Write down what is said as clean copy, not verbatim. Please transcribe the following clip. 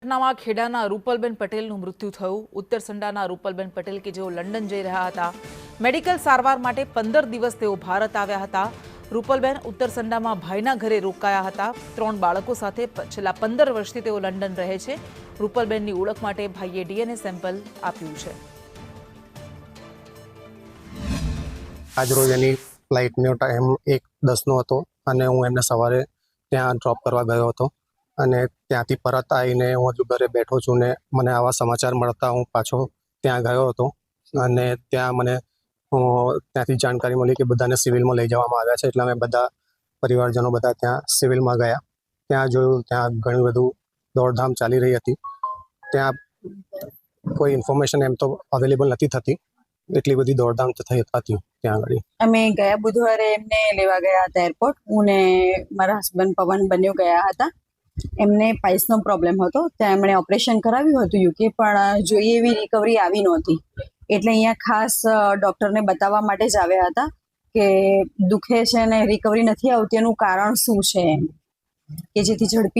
ઘટનામાં ખેડાના રૂપલબેન પટેલનું મૃત્યુ થયું। ઉત્તર સંડાના રૂપલબેન પટેલ કે જેઓ લંડન જઈ રહ્યા હતા, મેડિકલ સારવાર માટે 15 દિવસ તેઓ ભારત આવ્યા હતા। રૂપલબેન ઉત્તર સંડામાં ભાઈના ઘરે રોકાયા હતા। 3 બાળકો સાથે છેલ્લા 15 વર્ષથી તેઓ લંડન રહે છે। રૂપલબેનની ઓળખ માટે ભાઈએ ડીએનએ સેમ્પલ આપ્યું છે। આજરોજ એની ફ્લાઇટનો ટાઈમ 1:10 હતો અને હું એમને સવારે ત્યાં ડ્રોપ કરવા ગયો હતો અને ત્યાંથી પરત આવીને હું હજુ ઘરે બેઠો છું ને મને આવા સમાચાર મળતા હું પાછો ત્યાં ગયો હતો અને ત્યાં મને ત્યાંથી જાણકારી મળી કે બધાને સિવિલમાં લઈ જવામાં આવ્યા છે। એટલે અમે બધા પરિવારજનો બધા ત્યાં સિવિલમાં ગયા। ત્યાં જોયું, ત્યાં ઘણું બધું દોડધામ ચાલી રહી હતી। ત્યાં કોઈ ઇન્ફોર્મેશન એમ તો અવેલેબલ નથી થતી, એટલી બધી દોડધામ થઈ હતી ત્યાં આગળ। અમે ગયા બુધવારે એમને લેવા ગયા હતા એરપોર્ટ। હું ને મારા હસબન્ડ પવન બંને ગયા હતા। એમને પાઇલ્સનો પ્રોબ્લેમ હતો, ત્યાં એમણે ઓપરેશન કરાવ્યું હતું યુકે, પણ જોઈએ એવી રિકવરી આવી નહોતી। એટલે અહીંયા ખાસ ડૉક્ટરને બતાવવા માટે જ આવ્યા હતા કે દુખે છે ને રિકવરી નથી આવતી, એનું કારણ શું છે, કે જેથી ઝડપી